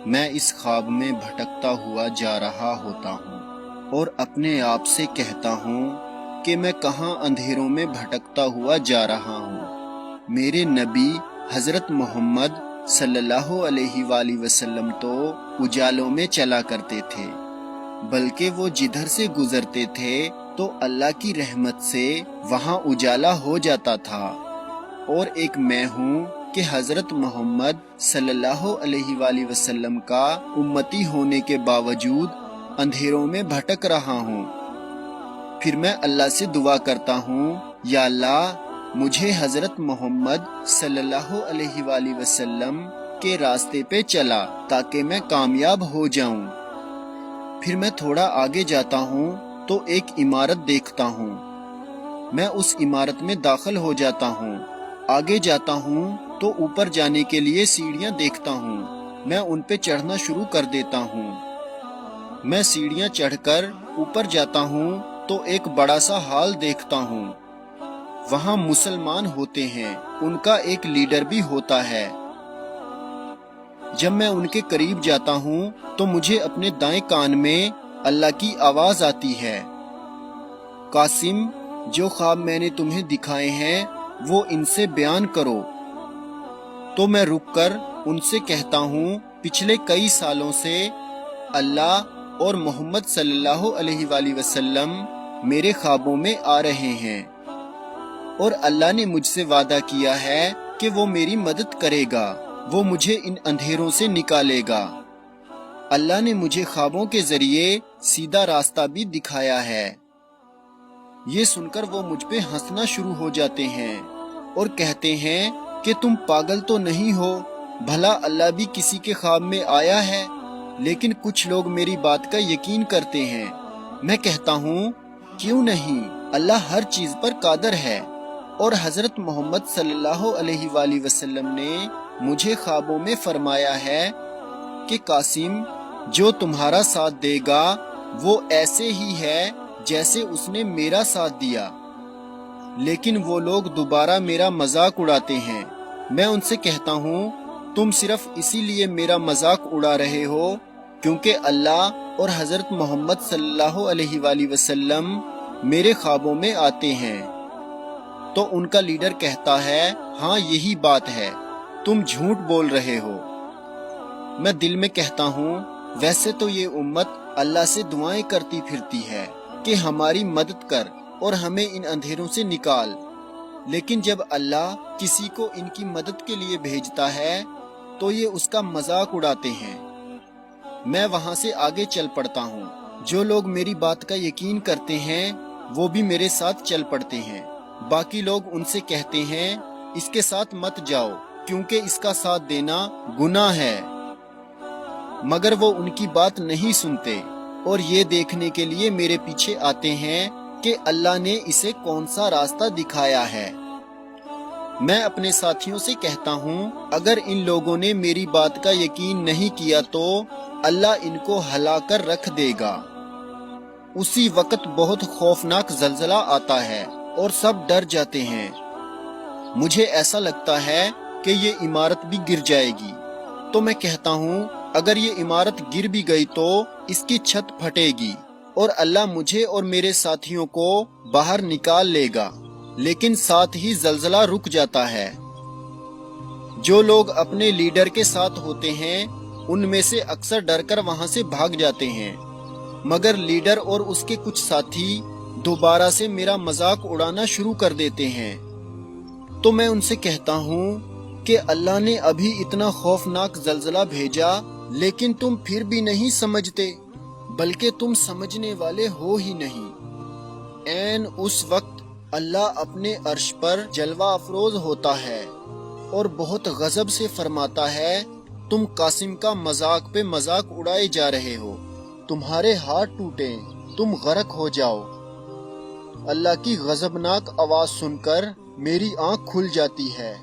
میں اس خواب میں بھٹکتا ہوا جا رہا ہوتا ہوں اور اپنے آپ سے کہتا ہوں کہ میں کہاں اندھیروں میں بھٹکتا ہوا جا رہا ہوں۔ میرے نبی حضرت محمد صلی اللہ علیہ وآلہ وسلم تو اجالوں میں چلا کرتے تھے، بلکہ وہ جدھر سے گزرتے تھے تو اللہ کی رحمت سے وہاں اجالا ہو جاتا تھا، اور ایک میں ہوں کہ حضرت محمد صلی اللہ علیہ وآلہ وسلم کا امتی ہونے کے باوجود اندھیروں میں بھٹک رہا ہوں۔ پھر میں اللہ سے دعا کرتا ہوں، یا اللہ مجھے حضرت محمد صلی اللہ علیہ وآلہ وسلم کے راستے پہ چلا تاکہ میں کامیاب ہو جاؤں۔ پھر میں تھوڑا آگے جاتا ہوں تو ایک عمارت دیکھتا ہوں، میں اس عمارت میں داخل ہو جاتا ہوں۔ آگے جاتا ہوں تو اوپر جانے کے لیے سیڑھیاں دیکھتا ہوں، میں ان پہ چڑھنا شروع کر دیتا ہوں۔ میں سیڑھیاں چڑھ کر اوپر جاتا ہوں تو ایک بڑا سا ہال دیکھتا ہوں، وہاں مسلمان ہوتے ہیں، ان کا ایک لیڈر بھی ہوتا ہے۔ جب میں ان کے قریب جاتا ہوں تو مجھے اپنے دائیں کان میں اللہ کی آواز آتی ہے، قاسم جو خواب میں نے تمہیں دکھائے ہیں وہ ان سے بیان کرو۔ تو میں رک کر ان سے کہتا ہوں، پچھلے کئی سالوں سے اللہ اور محمد صلی اللہ علیہ وآلہ وسلم میرے خوابوں میں آ رہے ہیں، اور اللہ نے مجھ سے وعدہ کیا ہے کہ وہ میری مدد کرے گا، وہ مجھے ان اندھیروں سے نکالے گا۔ اللہ نے مجھے خوابوں کے ذریعے سیدھا راستہ بھی دکھایا ہے۔ یہ سن کر وہ مجھ پہ ہنسنا شروع ہو جاتے ہیں اور کہتے ہیں کہ تم پاگل تو نہیں ہو، بھلا اللہ بھی کسی کے خواب میں آیا ہے؟ لیکن کچھ لوگ میری بات کا یقین کرتے ہیں۔ میں کہتا ہوں، کیوں نہیں، اللہ ہر چیز پر قادر ہے، اور حضرت محمد صلی اللہ علیہ وآلہ وسلم نے مجھے خوابوں میں فرمایا ہے کہ قاسم جو تمہارا ساتھ دے گا وہ ایسے ہی ہے جیسے اس نے میرا ساتھ دیا، لیکن وہ لوگ دوبارہ میرا مذاق اڑاتے ہیں۔ میں ان سے کہتا ہوں، تم صرف اسی لیے میرا مذاق اڑا رہے ہو کیونکہ اللہ اور حضرت محمد صلی اللہ علیہ وآلہ وسلم میرے خوابوں میں آتے ہیں۔ تو ان کا لیڈر کہتا ہے، ہاں یہی بات ہے، تم جھوٹ بول رہے ہو۔ میں دل میں کہتا ہوں، ویسے تو یہ امت اللہ سے دعائیں کرتی پھرتی ہے کہ ہماری مدد کر اور ہمیں ان اندھیروں سے نکال، لیکن جب اللہ کسی کو ان کی مدد کے لیے بھیجتا ہے تو یہ اس کا مذاق اڑاتے ہیں۔ میں وہاں سے آگے چل پڑتا ہوں، جو لوگ میری بات کا یقین کرتے ہیں وہ بھی میرے ساتھ چل پڑتے ہیں، باقی لوگ ان سے کہتے ہیں اس کے ساتھ مت جاؤ کیونکہ اس کا ساتھ دینا گناہ ہے، مگر وہ ان کی بات نہیں سنتے اور یہ دیکھنے کے لیے میرے پیچھے آتے ہیں کہ اللہ نے اسے کون سا راستہ دکھایا ہے۔ میں اپنے ساتھیوں سے کہتا ہوں، اگر ان لوگوں نے میری بات کا یقین نہیں کیا تو اللہ ان کو ہلا کر رکھ دے گا۔ اسی وقت بہت خوفناک زلزلہ آتا ہے اور سب ڈر جاتے ہیں۔ مجھے ایسا لگتا ہے کہ یہ عمارت بھی گر جائے گی، تو میں کہتا ہوں اگر یہ عمارت گر بھی گئی تو اس کی چھت پھٹے گی اور اللہ مجھے اور میرے ساتھیوں کو باہر نکال لے گا، لیکن ساتھ ہی زلزلہ رک جاتا ہے۔ جو لوگ اپنے لیڈر کے ساتھ ہوتے ہیں ان میں سے اکثر ڈر کر وہاں سے بھاگ جاتے ہیں، مگر لیڈر اور اس کے کچھ ساتھی دوبارہ سے میرا مذاق اڑانا شروع کر دیتے ہیں۔ تو میں ان سے کہتا ہوں کہ اللہ نے ابھی اتنا خوفناک زلزلہ بھیجا لیکن تم پھر بھی نہیں سمجھتے، بلکہ تم سمجھنے والے ہو ہی نہیں۔ عین اس وقت اللہ اپنے عرش پر جلوہ افروز ہوتا ہے اور بہت غضب سے فرماتا ہے، تم قاسم کا مذاق پہ مذاق اڑائے جا رہے ہو، تمہارے ہاتھ ٹوٹیں، تم غرق ہو جاؤ۔ اللہ کی غضبناک آواز سن کر میری آنکھ کھل جاتی ہے۔